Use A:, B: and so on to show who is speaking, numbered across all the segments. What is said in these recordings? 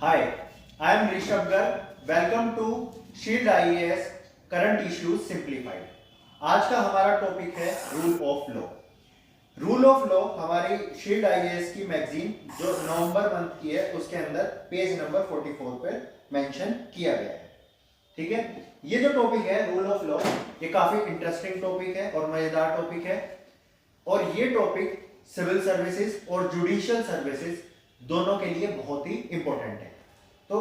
A: Hi, I am Rishabh Garg. Welcome to Shield IAS current issues simplified. आज का हमारा topic है rule of law. Rule of law हमारी shield IAS की magazine जो नवंबर month की है उसके अंदर पेज नंबर 44 पर मेंशन किया गया है। ठीक है, ये जो टॉपिक है रूल ऑफ लॉ ये काफी इंटरेस्टिंग टॉपिक है और मजेदार टॉपिक है और ये टॉपिक सिविल सर्विसेज और जुडिशियल सर्विसेज दोनों के लिए बहुत ही इंपॉर्टेंट है। तो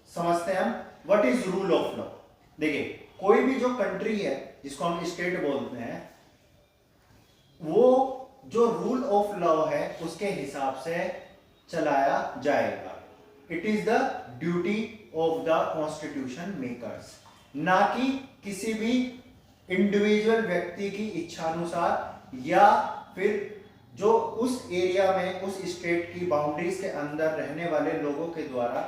A: समझते हैं हम what is rule of law. देखिए, कोई भी जो कंट्री है जिसको हम स्टेट बोलते हैं वो जो रूल ऑफ लॉ है उसके हिसाब से चलाया जाएगा। It is the duty of the constitution makers, ना कि किसी भी इंडिविजुअल व्यक्ति की इच्छानुसार या फिर जो उस एरिया में उस स्टेट की बाउंड्रीज के अंदर रहने वाले लोगों के द्वारा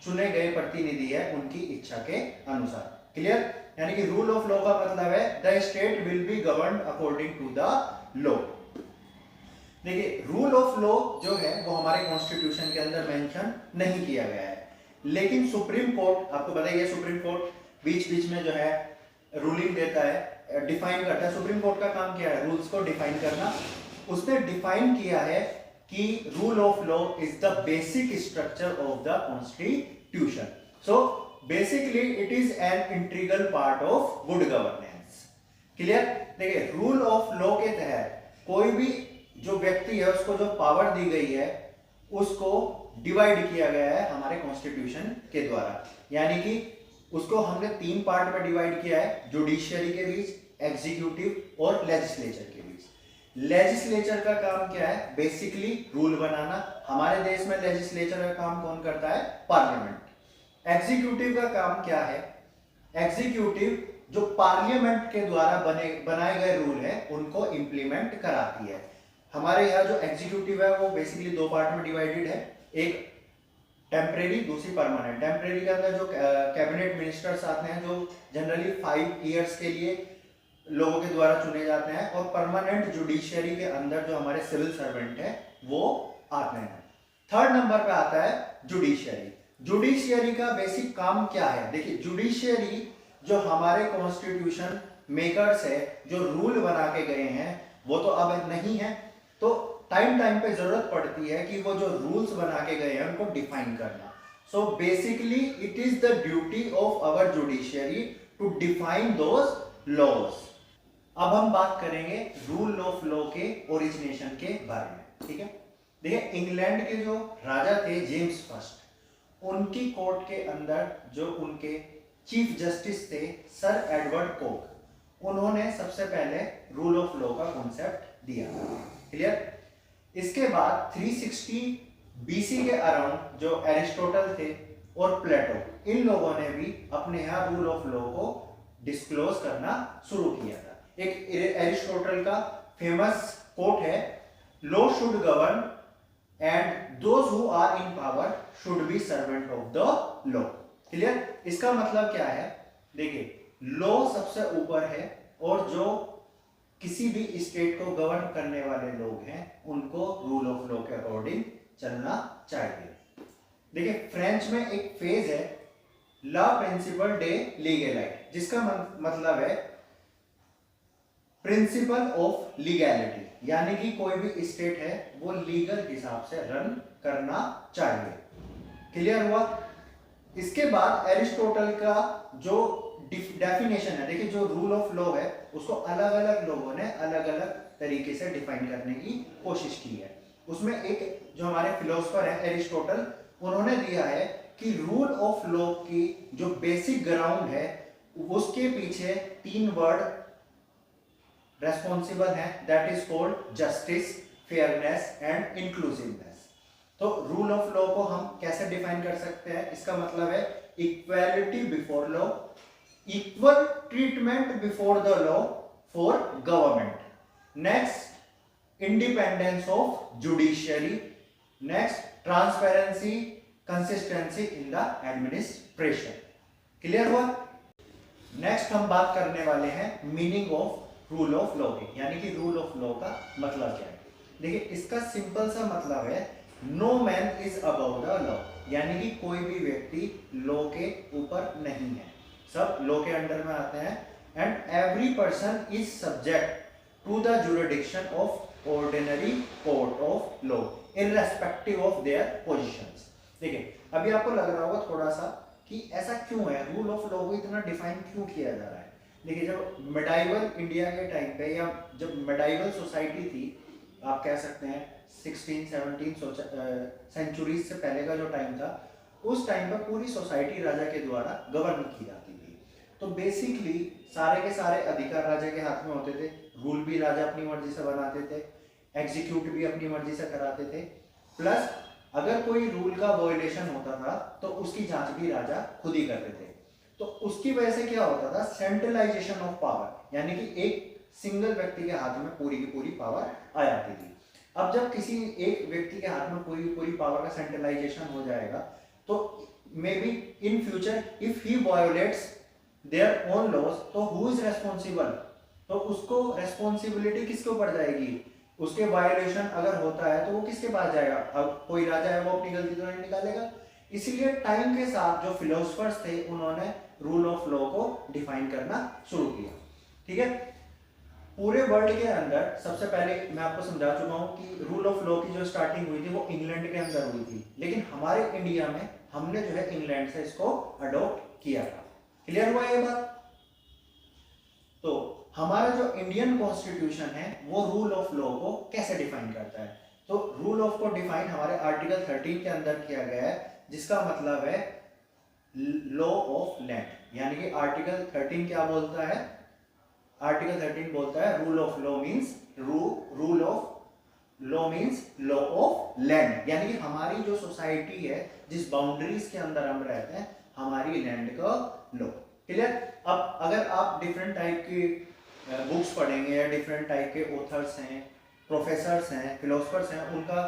A: चुने गए प्रतिनिधि है उनकी इच्छा के अनुसार। क्लियर? यानी कि रूल ऑफ लॉ का मतलब है the state will be governed according to the law. देखिए, रूल ऑफ लॉ जो है वो हमारे कॉन्स्टिट्यूशन के अंदर मेंशन नहीं किया गया है, लेकिन सुप्रीम कोर्ट, आपको पता ही है सुप्रीम कोर्ट बीच बीच में जो है रूलिंग देता है, डिफाइन करता है। सुप्रीम कोर्ट का काम क्या है? रूल्स को डिफाइन करना। उसने डिफाइन किया है कि rule of law is the basic structure of the constitution. So basically it is an integral part of good governance. Clear? देखिए, रूल ऑफ लॉ के तहत कोई भी जो व्यक्ति है उसको जो पावर दी गई है उसको डिवाइड किया गया है हमारे कॉन्स्टिट्यूशन के द्वारा। यानी कि उसको हमने 3 पार्ट में डिवाइड किया है, जुडिशियरी के बीच, एग्जीक्यूटिव और लेजिस्लेचर के बीच। लेजिस्लेचर का काम क्या है? बेसिकली रूल बनाना। हमारे देश में लेजिस्लेचर का काम कौन करता है? पार्लियामेंट। एग्जीक्यूटिव का काम क्या है? एग्जीक्यूटिव जो पार्लियामेंट के द्वारा बनाए गए रूल है उनको इंप्लीमेंट कराती है। हमारे यहाँ जो एग्जीक्यूटिव है वो बेसिकली 2 पार्ट में डिवाइडेड है, एक टेम्परेरी, दूसरी परमानेंट। टेम्परेरी के अंदर जो कैबिनेट मिनिस्टर्स आते हैं जो जनरली 5 ईयर्स के लिए लोगों के द्वारा चुने जाते हैं, और परमानेंट जुडिशियरी के अंदर जो हमारे सिविल सर्वेंट है वो आते हैं। 3rd नंबर पे आता है जुडिशियरी। जुडिशियरी का बेसिक काम क्या है? देखिए, जुडिशियरी जो हमारे कॉन्स्टिट्यूशन मेकर्स है जो रूल बना के गए हैं वो तो अब नहीं है, तो टाइम टाइम पे जरूरत पड़ती है कि वो जो रूल्स बना के गए हैं उनको डिफाइन करना। So basically it is the duty of our judiciary to define those laws. अब हम बात करेंगे रूल ऑफ लॉ के ओरिजिनेशन के बारे में। ठीक है, देखिए, इंग्लैंड के जो राजा थे जेम्स फर्स्ट, उनकी कोर्ट के अंदर जो उनके चीफ जस्टिस थे सर एडवर्ड कोक, उन्होंने सबसे पहले रूल ऑफ लॉ का कॉन्सेप्ट दिया। क्लियर? इसके बाद 360 बीसी के अराउंड जो एरिस्टोटल थे और प्लेटो, इन लोगों ने भी अपने यहाँ रूल ऑफ लॉ को डिस्क्लोज करना शुरू किया था। एक एरिस्टोटल का फेमस कोट है, law should govern and those who are in power should be servant of the law. Clear? इसका मतलब क्या है? देखिए, लॉ सबसे ऊपर है और जो किसी भी स्टेट को गवर्न करने वाले लोग हैं उनको रूल ऑफ लॉ के अकॉर्डिंग चलना चाहिए। देखिए, फ्रेंच में एक फेज है ला प्रिंसिपल डे लीगलाइट, जिसका मतलब है प्रिंसिपल ऑफ लीगैलिटी, यानी कि कोई भी स्टेट है वो लीगल हिसाब से रन करना चाहिए। क्लियर हुआ? इसके बाद एरिस्टोटल का जो डेफिनेशन है, देखिए, जो रूल ऑफ लॉ है उसको अलग अलग लोगों ने अलग अलग तरीके से डिफाइन करने की कोशिश की है। उसमें एक जो हमारे फिलोसोफर है एरिस्टोटल, उन्होंने दिया है कि रूल ऑफ लॉ की जो बेसिक ग्राउंड है उसके पीछे 3 वर्ड रेस्पॉन्सिबल है, that is called justice, fairness and inclusiveness. तो रूल ऑफ लॉ को हम कैसे डिफाइन कर सकते हैं? इसका मतलब है equality before law, equal treatment before the law for government, next independence of judiciary, next transparency, consistency in the administration. Clear हुआ? नेक्स्ट हम बात करने वाले हैं meaning of rule of law की, यानी कि रूल ऑफ लॉ का मतलब क्या है। देखिए, इसका सिंपल सा मतलब है no man is above the law. यानी कि कोई भी व्यक्ति लॉ के ऊपर नहीं है, सब लॉ के अंडर में आते हैं। And every person is subject to the jurisdiction of ordinary court of law irrespective of their positions. देखिए अभी आपको लग रहा होगा थोड़ा सा कि ऐसा क्यों है, रूल ऑफ लॉ को इतना डिफाइन क्यों किया जा रहा है। देखिए जब मेडाइवल इंडिया के टाइम पे या जब मेडाइवल सोसाइटी थी, आप कह सकते हैं 16-17 सेंचुरीज से पहले का जो टाइम था, उस टाइम पर पूरी सोसाइटी राजा के द्वारा गवर्न की जाती थी। तो बेसिकली सारे के सारे अधिकार राजा के हाथ में होते थे, रूल भी राजा अपनी मर्जी से बनाते थे, एग्जीक्यूट भी अपनी मर्जी से कराते थे, प्लस अगर कोई रूल का वायोलेशन होता था तो उसकी जांच भी राजा खुद ही करते थे। तो उसकी वजह से क्या होता था, सेंट्रलाइजेशन ऑफ पावर, यानी कि एक सिंगल व्यक्ति के हाथ में पूरी की पूरी पावर आ जाती थी। अब जब किसी एक व्यक्ति के हाथ में पूरी की पूरी पावर का सेंट्रलाइजेशन हो जाएगा तो may be in future if he violates their own laws तो हु इज रेस्पॉन्सिबल, तो उसको रेस्पॉन्सिबिलिटी किसके ऊपर जाएगी, उसके वायोलेशन अगर होता है तो वो किसके पास जाएगा, अब कोई राजा है वो अपनी गलती तो नहीं निकालेगा। इसीलिए टाइम के साथ जो फिलोसफर्स थे उन्होंने रूल ऑफ लॉ को डिफाइन करना शुरू किया। ठीक है, पूरे वर्ल्ड के अंदर सबसे पहले मैं आपको समझा चुका हूं कि रूल ऑफ लॉ की जो स्टार्टिंग हुई थी वो इंग्लैंड के अंदर हुई थी, लेकिन हमारे इंडिया में हमने जो है इंग्लैंड से इसको अडॉप्ट किया था। क्लियर हुआ ये बात? तो हमारा जो इंडियन कॉन्स्टिट्यूशन है वो रूल ऑफ लॉ को कैसे डिफाइन करता है, तो रूल ऑफ को डिफाइन हमारे आर्टिकल 13 के अंदर किया गया है, जिसका मतलब है लॉ ऑफ लैंड। यानी कि आर्टिकल 13 क्या बोलता है, आर्टिकल 13 बोलता है rule of law means rule of law means law of land, यानी कि हमारी जो सोसाइटी है जिस बाउंड्रीज के अंदर हम रहते हैं हमारी लैंड का लॉ। क्लियर? अब अगर आप डिफरेंट टाइप की बुक्स पढ़ेंगे या डिफरेंट टाइप के ऑथर्स हैं, प्रोफेसर्स हैं, फिलोसफर्स हैं, उनका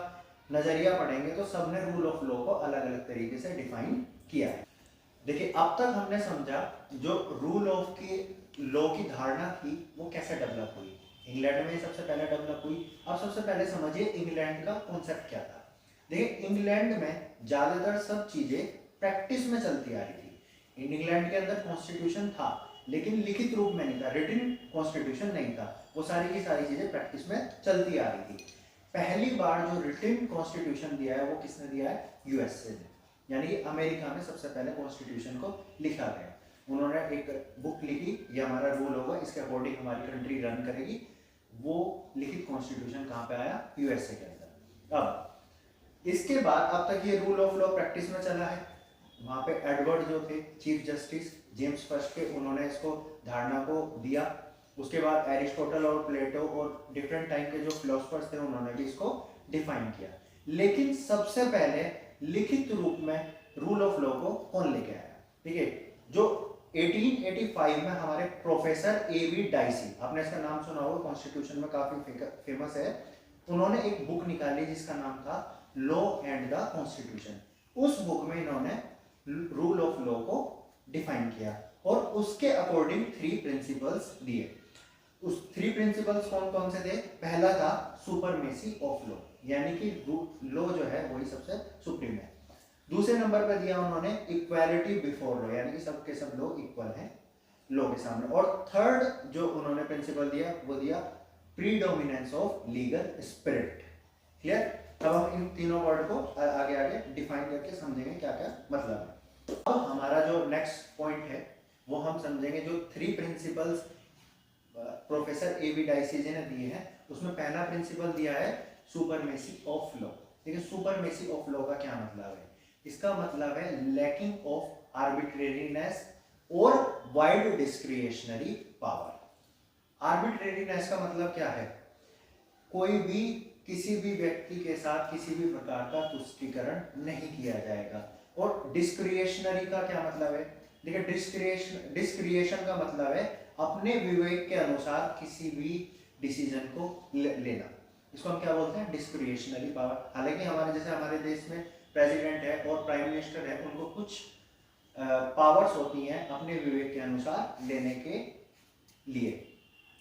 A: नजरिया पढ़ेंगे तो सबने रूल ऑफ लॉ को अलग अलग तरीके से डिफाइन किया है। देखिए अब तक हमने समझा जो रूल ऑफ की लॉ की धारणा थी वो कैसे डेवलप हुई, इंग्लैंड में सबसे पहले डेवलप हुई। अब सबसे पहले समझिए इंग्लैंड का कॉन्सेप्ट क्या था। देखिए इंग्लैंड में ज्यादातर सब चीजें प्रैक्टिस में चलती आ रही थी। इंग्लैंड के अंदर कॉन्स्टिट्यूशन था लेकिन लिखित रूप में नहीं था, रिटन कॉन्स्टिट्यूशन नहीं था, वो सारी की सारी चीजें प्रैक्टिस में चलती आ रही थी। पहली बार जो रिटन कॉन्स्टिट्यूशन दिया है वो किसने दिया है, यूएसए ने, यानी कि अमेरिका में सबसे पहले कॉन्स्टिट्यूशन को लिखा गया। उन्होंने एक बुक लिखी, ये हमारा रूल होगा, इसके अकॉर्डिंग हमारी कंट्री रन करेगी। वो लिखित कॉन्स्टिट्यूशन कहाँ पे आया, यूएसए के अंदर। अब इसके बाद अब तक ये रूल ऑफ लॉ प्रैक्टिस में चला है। वहाँ पे एडवर्ड जो थे चीफ जस्टिस जेम्स फर्स्ट के, उन्होंने इसको धारणा को दिया। उसके बाद एरिस्टोटल और प्लेटो और डिफरेंट टाइप के जो फिलोसफर्स थे उन्होंने भी इसको डिफाइन किया। लेकिन सबसे पहले लिखित रूप में रूल ऑफ लॉ को कौन लेके आया, ठीक है, जो 1885 में हमारे प्रोफेसर A.V. डाइसी, आपने इसका नाम सुना होगा, कॉन्स्टिट्यूशन में काफी फेमस है। उन्होंने एक बुक निकाली जिसका नाम था लॉ एंड द कॉन्स्टिट्यूशन। उस बुक में इन्होंने रूल ऑफ लॉ को डिफाइन किया और उसके अकॉर्डिंग 3 प्रिंसिपल्स दिए। उस 3 प्रिंसिपल्स कौन कौन से थे, पहला था सुपरमेसी ऑफ लॉ, यानी कि लॉ जो है वही सबसे सुप्रीम है। दूसरे नंबर पर दिया उन्होंने इक्वालिटी बिफोर लॉ, यानी कि सबके सब लोग इक्वल हैं लॉ के सामने। और थर्ड जो उन्होंने प्रिंसिपल दिया वो दिया predominance of legal spirit. Clear? अब हम इन तीनों वर्ड को आगे आगे डिफाइन करके समझेंगे क्या क्या मतलब है। अब हमारा जो नेक्स्ट पॉइंट है वो हम समझेंगे जो 3 प्रिंसिपल्स प्रोफेसर A.V. डाइसी जी ने दिए हैं। उसमें पहला प्रिंसिपल दिया है सुपरमेसी ऑफ लॉ। देखिए सुपरमेसी ऑफ लॉ का क्या मतलब है, इसका मतलब है लैकिंग ऑफ आर्बिट्रेरीनेस और वाइड डिस्क्रिशनरी पावर। आर्बिट्रेरीनेस का मतलब क्या है, कोई भी किसी भी व्यक्ति के साथ किसी भी प्रकार का तुष्टीकरण नहीं किया जाएगा। और डिस्क्रिशनरी का क्या मतलब है, देखिए डिस्क्रिएशन का मतलब है अपने विवेक के अनुसार किसी भी डिसीजन को लेना, इसको हम क्या बोलते हैं, डिस्क्रिशनरी पावर। हालांकि हमारे जैसे हमारे देश में प्रेसिडेंट है और प्राइम मिनिस्टर है, उनको कुछ पावर्स होती हैं अपने विवेक के अनुसार लेने के लिए,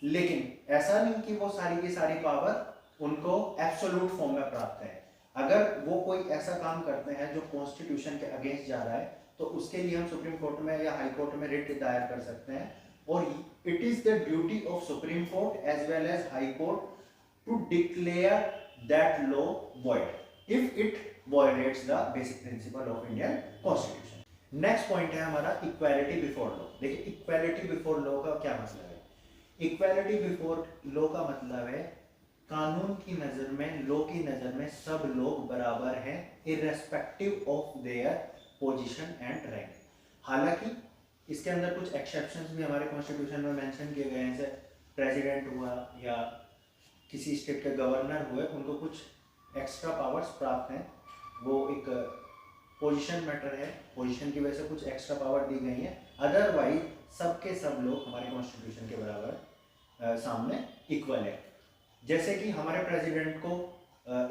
A: लेकिन ऐसा नहीं कि वो सारी की सारी पावर उनको एब्सोल्यूट फॉर्म में प्राप्त है। अगर वो कोई ऐसा काम करते हैं जो कॉन्स्टिट्यूशन के अगेंस्ट जा रहा है तो उसके लिए हम सुप्रीम कोर्ट में या हाई कोर्ट में रिट दायर कर सकते हैं, और it is the duty of Supreme Court as well as High Court to declare that law void if it violates the basic principle of Indian constitution. Next point है हमारा equality before law. देखिए equality before law का क्या मतलब है। Equality before law का मतलब है कानून की नजर में, लॉ की नजर में सब लोग बराबर हैं irrespective of their position and rank. हालांकि इसके अंदर कुछ एक्सेप्शंस भी हमारे कॉन्स्टिट्यूशन में मेंशन किए गए हैं, जैसे प्रेसिडेंट हुआ या किसी स्टेट के गवर्नर हुए, उनको कुछ एक्स्ट्रा पावर्स प्राप्त हैं, वो एक पोजीशन मैटर है, पोजीशन की वजह से कुछ एक्स्ट्रा पावर दी गई है। अदरवाइज सबके सब लोग हमारे कॉन्स्टिट्यूशन के बराबर सामने इक्वल है। जैसे कि हमारे प्रेसिडेंट को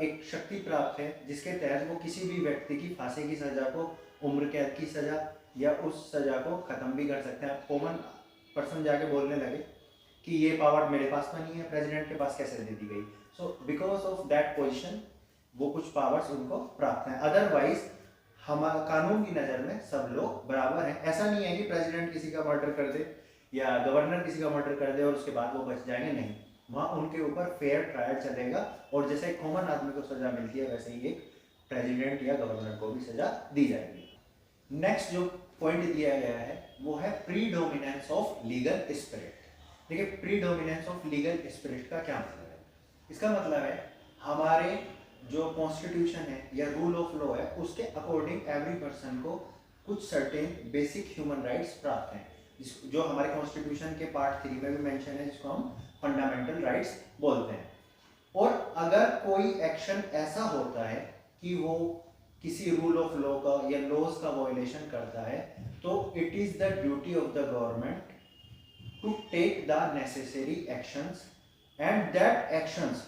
A: एक शक्ति प्राप्त है जिसके तहत वो किसी भी व्यक्ति की फांसी की सजा को, उम्र कैद की सजा या उस सजा को खत्म भी कर सकते हैं। कॉमन पर्सन जाके बोलने लगे कि ये पावर मेरे पास तो नहीं है, प्रेसिडेंट के पास कैसे दे दी गई। So because of that position वो कुछ पावर्स उनको प्राप्त हैं। अदरवाइज हमारा कानून की नज़र में सब लोग बराबर हैं। ऐसा नहीं है कि प्रेसिडेंट किसी का मर्डर कर दे या गवर्नर किसी का मर्डर कर दे और उसके बाद वो बच जाएंगे, नहीं, वहाँ उनके ऊपर फेयर ट्रायल चलेगा और जैसे एक कॉमन आदमी को सजा मिलती है वैसे ही एक प्रेसिडेंट या गवर्नर को भी सजा दी जाएगी। नेक्स्ट जो पॉइंट दिया गया है वो है प्रीडोमिनेंस ऑफ लीगल स्पिरिट। देखिए प्रीडोमिनेंस ऑफ लीगल स्पिरिट का क्या मतलब है। इसका मतलब है हमारे जो कॉन्स्टिट्यूशन है या रूल ऑफ लॉ है उसके अकॉर्डिंग एवरी पर्सन को कुछ सर्टेन बेसिक ह्यूमन राइट्स प्राप्त हैं, जो हमारे कॉन्स्टिट्यूशन के पार्ट 3 में भी मेंशन है, जिसको हम फंडामेंटल राइट्स बोलते हैं। और अगर कोई एक्शन ऐसा होता है कि वो किसी रूल ऑफ लॉ का या लॉज का वायलेशन करता है तो it is the duty of the government to take the necessary actions and that actions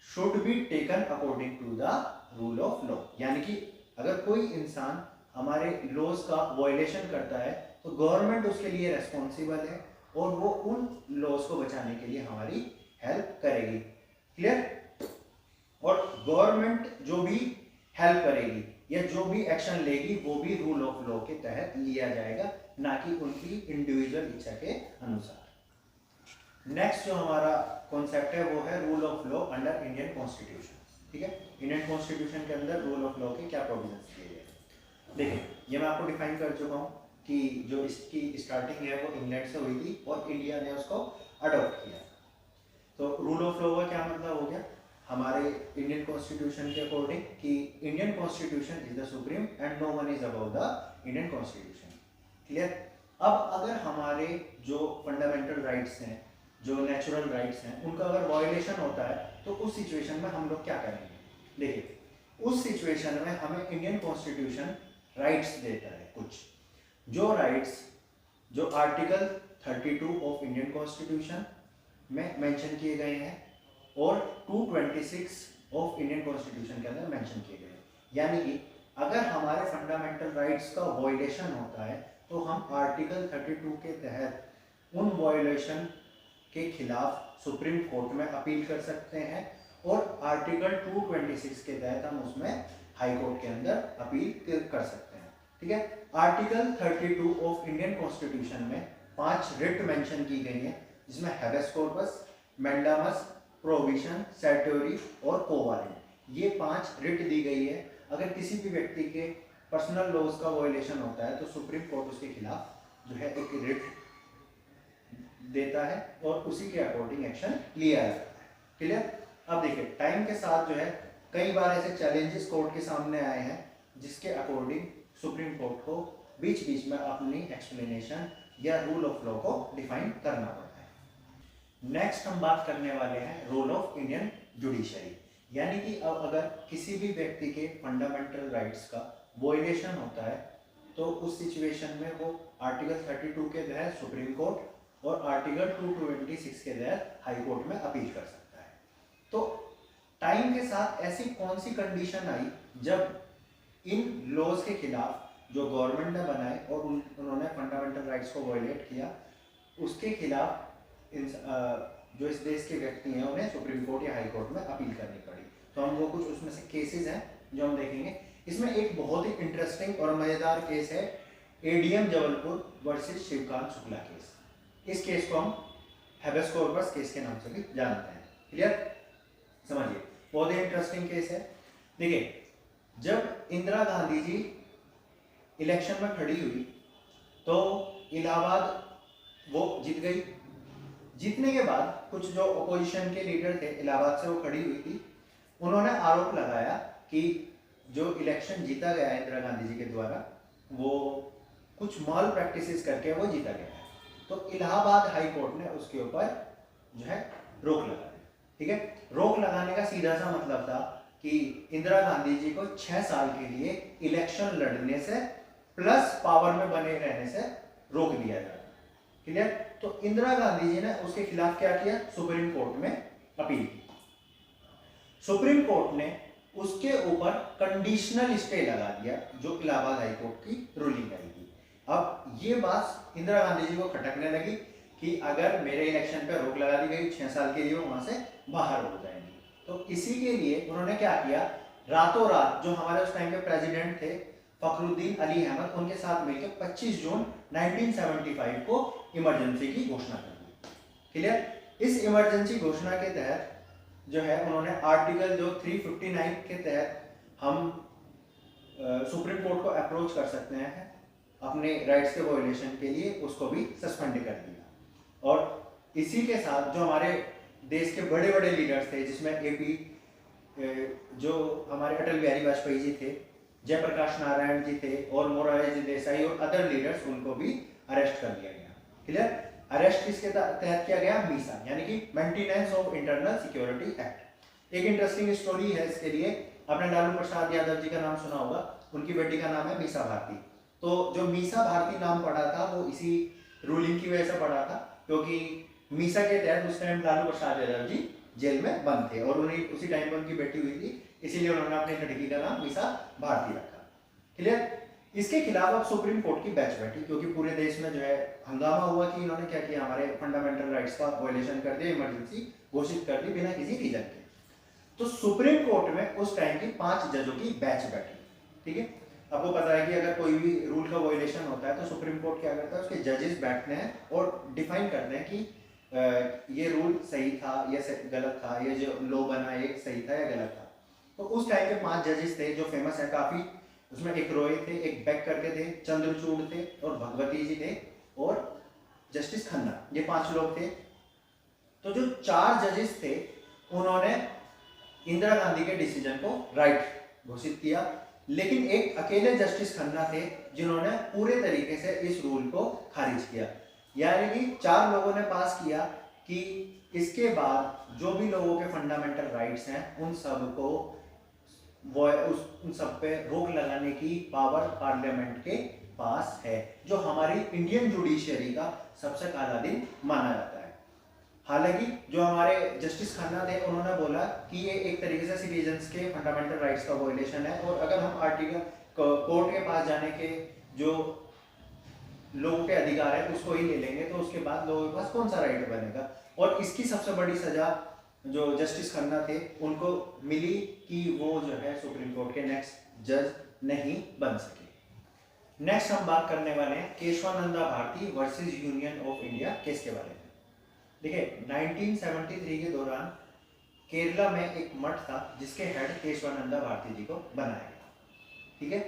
A: should be taken according to the rule of law. यानी कि अगर कोई इंसान हमारे लॉज का वायलेशन करता है तो गवर्नमेंट उसके लिए रेस्पॉन्सिबल है और वो उन लॉज को बचाने के लिए हमारी हेल्प करेगी। क्लियर। और गवर्नमेंट जो भी हेल्प करेगी या जो भी एक्शन लेगी वो भी रूल ऑफ लॉ के तहत लिया जाएगा, ना कि उनकी इंडिविजुअल इच्छा के अनुसार। नेक्स्ट जो हमारा कॉन्सेप्ट है वो है rule of law under Indian constitution. ठीक है, इंडियन कॉन्स्टिट्यूशन के अंदर रूल ऑफ लॉ के क्या प्रोविजंस दिए गए। देखिए ये मैं आपको डिफाइन कर चुका हूँ कि जो इसकी स्टार्टिंग है वो इंग्लैंड से हुई थी और इंडिया ने उसको अडॉप्ट किया। तो रूल ऑफ लॉ का क्या मतलब हो गया हमारे इंडियन कॉन्स्टिट्यूशन के अकॉर्डिंग कि Indian constitution is the supreme and no one is above the Indian constitution. Clear. अब अगर हमारे जो फंडामेंटल राइट्स हैं, जो नेचुरल राइट्स हैं, उनका अगर वायलेशन होता है तो उस सिचुएशन में हम लोग क्या करेंगे। देखिए उस सिचुएशन में हमें इंडियन कॉन्स्टिट्यूशन राइट्स देता है कुछ, जो राइट्स जो आर्टिकल 32 ऑफ इंडियन कॉन्स्टिट्यूशन में मेंशन किए गए हैं और 226 ऑफ इंडियन कॉन्स्टिट्यूशन के अंदर मेंशन किए गए हैं। यानी कि अगर हमारे फंडामेंटल राइट्स का वायलेशन होता है तो हम आर्टिकल 32 के तहत उन वायलेशन के खिलाफ सुप्रीम कोर्ट में अपील कर सकते हैं और आर्टिकल 226 के तहत हम उसमें हाई कोर्ट के अंदर अपील कर सकते हैं। ठीक है। आर्टिकल 32 ऑफ इंडियन कॉन्स्टिट्यूशन में 5 रिट मेंशन की गई हैं, जिसमें हैबेस कॉर्पस, मैंडामस, प्रोविजन, सैटोरी और कोवारेंट, ये 5 रिट दी गई है। अगर किसी भी व्यक्ति के पर्सनल लॉज का वायलेशन होता है तो सुप्रीम कोर्ट उसके खिलाफ जो है एक रिट देता है और उसी के अकॉर्डिंग एक्शन लिया जाता है। क्लियर। अब देखिए टाइम के साथ जो है कई बार ऐसे चैलेंजेस कोर्ट के सामने आए हैं जिसके अकॉर्डिंग सुप्रीम कोर्ट को बीच बीच में अपनी एक्सप्लेनेशन या रूल ऑफ लॉ को डिफाइन करना पड़ता है। नेक्स्ट हम बात करने वाले हैं रोल ऑफ इंडियन जुडिशरी। यानी कि अब अगर किसी भी व्यक्ति के फंडामेंटल राइट्स का वायलेशन होता है तो उस सिचुएशन में वो आर्टिकल 32 के तहत सुप्रीम कोर्ट और आर्टिकल 226 के तहत हाई कोर्ट में अपील कर सकता है। तो टाइम के साथ ऐसी कौन सी कंडीशन आई जब इन लॉज के खिलाफ जो गवर्नमेंट ने बनाए और उन्होंने फंडामेंटल राइट्स को वायलेट किया, उसके खिलाफ जो इस देश के व्यक्ति हैं उन्हें सुप्रीम कोर्ट या हाई कोर्ट में अपील करनी पड़ी। तो तो हम वो कुछ उसमें से केसेस हैं जो हम देखेंगे। इसमें एक बहुत ही इंटरेस्टिंग और मजेदार केस है ADM Jabalpur versus Shivkant Shukla case. इस केस को हम हैबेस कॉर्पस केस के नाम से भी जानते हैं। क्लियर? समझिए, बहुत ही इंटरेस्टिंग केस है। देखिए, जब इंदिरा गांधी जी इलेक्शन में खड़ी हुई तो इलाहाबाद वो जीत गई। जीतने के बाद कुछ जो अपोजिशन के लीडर थे इलाहाबाद से वो खड़ी हुई थी, उन्होंने आरोप लगाया कि जो इलेक्शन जीता गया है इंदिरा गांधी जी के द्वारा वो कुछ मॉल प्रैक्टिसेस करके वो जीता गया है। तो इलाहाबाद हाई कोर्ट ने उसके ऊपर जो है रोक लगा दी। ठीक है, रोक लगाने का सीधा सा मतलब था कि इंदिरा गांधी जी को 6 साल के लिए इलेक्शन लड़ने से प्लस पावर में बने रहने से रोक दिया जाए। क्लियर? तो इंदिरा गांधी जी ने उसके खिलाफ क्या किया? सुप्रीम कोर्ट में अपील की। सुप्रीम कोर्ट ने उसके ऊपर कंडीशनल स्टे लगा दिया जो इलाहाबाद हाई कोर्ट की रूलिंग आई थी। अब ये बात इंदिरा गांधी जी को खटकने लगी कि अगर मेरे इलेक्शन पर रोक लगा दी गई 6 साल के लिए वहां से बाहर हो जाएंगी। तो इसी के लिए उन्होंने क्या किया, रातों रात जो हमारे उस टाइम के प्रेसिडेंट थे फखरुद्दीन अली अहमद, उनके साथ मिलकर 25 जून 1975 को इमरजेंसी की घोषणा कर दी। क्लियर? इस इमरजेंसी घोषणा के तहत जो है उन्होंने आर्टिकल जो 359 के तहत हम सुप्रीम कोर्ट को अप्रोच कर सकते हैं अपने राइट्स के वायलेशन के लिए, उसको भी सस्पेंड कर दिया। और इसी के साथ जो हमारे देश के बड़े बड़े लीडर्स थे जिसमें एपी जो हमारे अटल बिहारी वाजपेयी जी थे, जयप्रकाश नारायण जी थे और मोरारजी देसाई और अदर लीडर्स, उनको भी अरेस्ट कर लिया गया। क्लियर? अरेस्ट किसके तहत किया गया? मीसा, यानी कि maintenance of internal security act. एक इंटरेस्टिंग स्टोरी है इसके लिए, आपने लालू प्रसाद यादव जी का नाम सुना होगा, उनकी बेटी का नाम है मीसा भारती। तो जो मीसा भारती नाम पड़ा था वो इसी रूलिंग की वजह से पड़ा था, क्योंकि मीसा के तहत उस टाइम लालू प्रसाद यादव जी जेल में बंद थे और उन्हें उसी टाइम पर उनकी बेटी हुई थी, इसीलिए उन्होंने अपनी लड़की का नाम मीसा भारती रखा। क्लियर? इसके खिलाफ अब सुप्रीम कोर्ट की बेंच बैठी, क्योंकि पूरे देश में जो है हंगामा हुआ कि इन्होंने क्या किया, हमारे फंडामेंटल राइट्स का वायलेशन कर दिया, इमरजेंसी घोषित कर दी बिना किसी रीजन के। तो सुप्रीम कोर्ट में उस टाइम की 5 जजों की बेंच बैठी। ठीक है, आपको पता है कि अगर कोई भी रूल का वायलेशन होता है तो सुप्रीम कोर्ट क्या करता है, उसके जजेस बैठते हैं और डिफाइन करते हैं कि ये रूल सही था या गलत था, ये जो लॉ बना ये सही था या गलत था। तो उस टाइम के 5 जजेस थे जो फेमस है काफी, उसमें एक रॉय थे, एक बेक करके थे, चंद्रचूड़ थे और भगवती जी थे और जस्टिस खन्ना, ये 5 लोग थे। तो जो 4 जजेस थे उन्होंने इंदिरा गांधी के डिसीजन को राइट घोषित किया, लेकिन एक अकेले जस्टिस खन्ना थे जिन्होंने पूरे तरीके से इस रूल को खारिज किया। यानी कि 4 लोगों ने पास किया कि इसके बाद जो भी लोगों के फंडामेंटल राइट्स हैं उन सब को उन सब पे रोक लगाने की पावर पार्लियामेंट के पास है, जो हमारी इंडियन जुडिशियरी का सबसे काला दिन माना जाता है। हालांकि जो हमारे जस्टिस खन्ना थे उन्होंने बोला कि ये एक तरीके से सिटीजन्स के फंडामेंटल राइट्स का वायलेशन है, और अगर हम आर्टिकल कोर्ट के पास जाने के जो लोगों के अधिकार है उसको ही ले लेंगे तो उसके बाद लोगों के पास कौन सा राइट बनेगा। और इसकी सबसे बड़ी सजा जो जस्टिस खन्ना थे उनको मिली कि वो जो है सुप्रीम कोर्ट के नेक्स्ट जज नहीं बन सके। नेक्स्ट हम बात करने वाले हैं Kesavananda Bharati versus union of India case के बारे में। देखिए, 1973 के दौरान केरला में एक मठ था जिसके हेड केशवानंदा भारती जी को बनाया गया। ठीक है,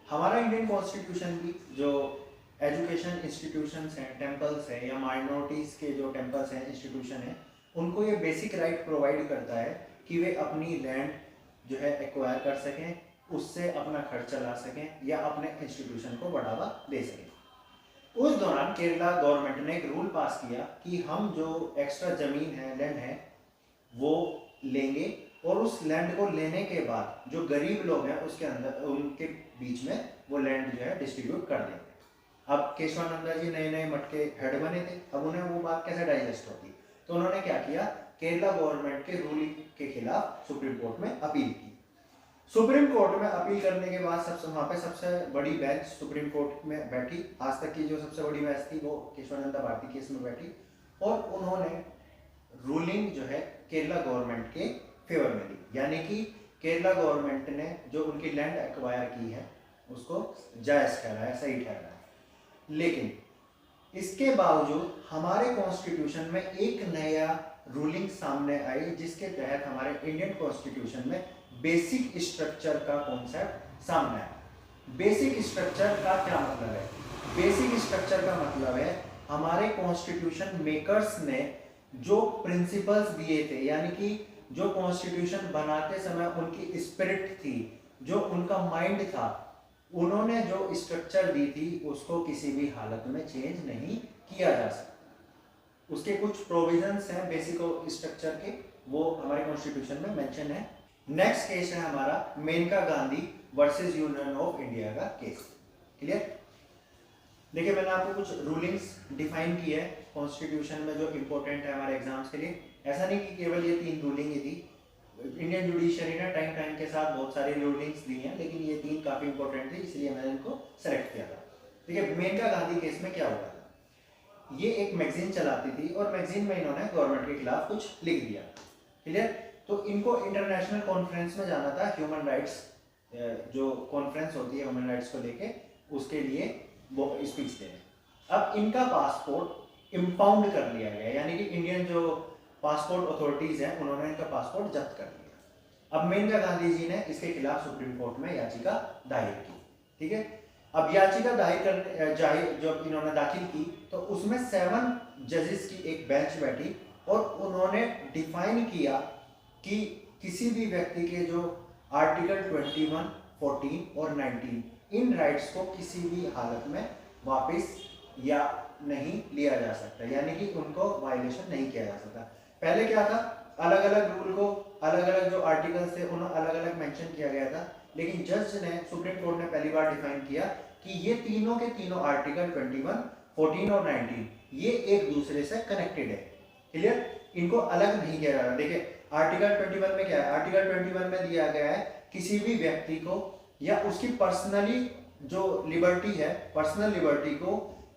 A: हमारा इंडियन कॉन्स्टिट्यूशन भी जो एजुकेशन इंस्टीट्यूशंस हैं, टेम्पल्स हैं या माइनॉरिटीज के जो टेम्पल्स हैं, इंस्टीट्यूशन हैं, उनको ये बेसिक राइट प्रोवाइड करता है कि वे अपनी लैंड जो है एक्वायर कर सकें, उससे अपना खर्च चला सकें या अपने इंस्टीट्यूशन को बढ़ावा दे सकें। उस दौरान केरला गवर्नमेंट ने एक रूल पास किया कि हम जो एक्स्ट्रा जमीन है, लैंड है, वो लेंगे और उस लैंड को लेने के बाद जो गरीब लोग हैं उसके अंदर उनके बीच में वो लैंड जो है डिस्ट्रीब्यूट कर देंगे। अब केशवानंदा जी नए नए मठ के हेड बने थे, अब उन्हें वो बात कैसे डाइजेस्ट होती, तो उन्होंने क्या किया, केरला गवर्नमेंट के रूल के खिलाफ सुप्रीम कोर्ट में अपील की। सुप्रीम कोर्ट में अपील करने के बाद वहाँ पे सबसे बड़ी बेंच सुप्रीम कोर्ट में बैठी, आज तक की जो सबसे बड़ी बेंच थी वो केशवानंदा भारती केस में बैठी, और उन्होंने रूलिंग जो है केरला गवर्नमेंट के फेवर में दी, यानी कि केरला गवर्नमेंट ने जो उनकी लैंड एक्वायर की है उसको जायज़ ठहराया, सही ठहराया। लेकिन इसके बावजूद हमारे कॉन्स्टिट्यूशन में एक नया रूलिंग सामने आई जिसके तहत हमारे इंडियन कॉन्स्टिट्यूशन में बेसिक स्ट्रक्चर का कॉन्सेप्ट सामने आया। बेसिक स्ट्रक्चर का क्या मतलब है? बेसिक स्ट्रक्चर का मतलब है हमारे कॉन्स्टिट्यूशन मेकर्स ने जो प्रिंसिपल्स दिए थे, यानी कि जो कॉन्स्टिट्यूशन बनाते समय उनकी स्पिरिट थी, जो उनका माइंड था, उन्होंने जो स्ट्रक्चर दी थी उसको किसी भी हालत में चेंज नहीं किया जा सकता। उसके कुछ प्रोविजंस हैं बेसिक स्ट्रक्चर के, वो हमारे कॉन्स्टिट्यूशन में मेंशन है। नेक्स्ट केस है हमारा Maneka Gandhi versus union of India का केस। क्लियर? देखिए, मैंने आपको कुछ रूलिंग्स डिफाइन की है कॉन्स्टिट्यूशन में जो इंपॉर्टेंट है हमारे एग्जाम्स के लिए। ऐसा नहीं कि केवल ये 3 रूलिंग ही थी, इंडियन जुडिशरी ने टाइम टाइम के साथ बहुत सारी रूलिंग्स दी हैं, लेकिन ये 3 काफी इंपॉर्टेंट थी, इसलिए मैंने इनको सेलेक्ट किया था। ठीक है, मेनका गांधी केस में क्या हुआ था? ये एक मैगजीन चलाती थी और मैगजीन में इन्होंने गवर्नमेंट के खिलाफ कुछ लिख दिया। क्लियर? तो इनको इंटरनेशनल कॉन्फ्रेंस में जाना था, ह्यूमन राइट्स जो कॉन्फ्रेंस होती है ह्यूमन राइट्स को लेके, उसके लिए वो स्पीच देने। अब इनका पासपोर्ट इम्पाउंड कर लिया गया, यानी कि इंडियन जो पासपोर्ट अथॉरिटीज हैं उन्होंने इनका पासपोर्ट जब्त कर लिया। अब मेनका गांधी जी ने इसके खिलाफ सुप्रीम कोर्ट में याचिका दायर की। ठीक है, अब याचिका जब इन्होंने दाखिल की तो उसमें 7 जजेस की एक बेंच बैठी और उन्होंने डिफाइन किया कि किसी भी व्यक्ति के जो आर्टिकल 21, 14 और 19 इन राइट्स को किसी भी हालत में वापस या नहीं लिया जा सकता, यानी कि उनको वायलेशन नहीं किया जा सकता। पहले क्या था, अलग अलग रूल को, अलग अलग जो आर्टिकल्स थे उन्हें अलग अलग मेंशन किया गया था, लेकिन जज ने, सुप्रीम कोर्ट ने पहली बार डिफाइन किया कि ये तीनों के तीनों आर्टिकल 21, 14 और 19 ये एक दूसरे से कनेक्टेड है। क्लियर? इनको अलग नहीं किया जा रहा। देखिए, आर्टिकल 21 में क्या है? आर्टिकल 21 में दिया गया है किसी भी व्यक्ति को या उसकी पर्सनली जो लिबर्टी है, पर्सनल लिबर्टी को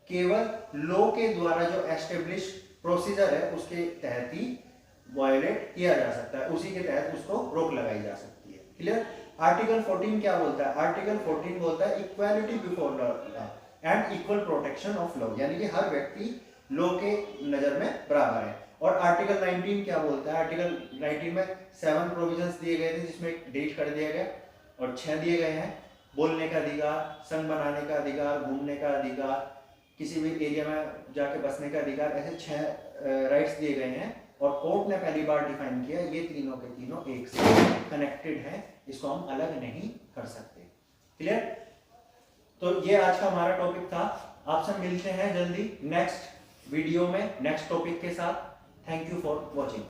A: केवल लॉ के द्वारा जो एस्टेब्लिश प्रोसीजर है उसके तहत ही वायलेट किया जा सकता है, उसी के तहत उसको रोक लगाई जा सकती है। क्लियर? आर्टिकल 14 क्या बोलता है? आर्टिकल 14 बोलता है equality before law and equal protection of law, यानी कि हर व्यक्ति लॉ के नजर में बराबर है। और आर्टिकल 19 क्या बोलता है? आर्टिकल 19 में 7 प्रोविजंस दिए गए थे, जिसमें डिलीट कर दिया गया और 6 दिए गए हैं। बोलने का अधिकार, संघ बनाने का अधिकार, घूमने का अधिकार, किसी भी एरिया में जाके बसने का अधिकार, ऐसे 6 राइट्स दिए गए हैं। और कोर्ट ने पहली बार डिफाइन किया ये तीनों के तीनों एक से कनेक्टेड हैं, इसको हम अलग नहीं कर सकते। क्लियर? तो ये आज का हमारा टॉपिक था। आपसे मिलते हैं जल्दी नेक्स्ट वीडियो में नेक्स्ट टॉपिक के साथ। Thank you for watching.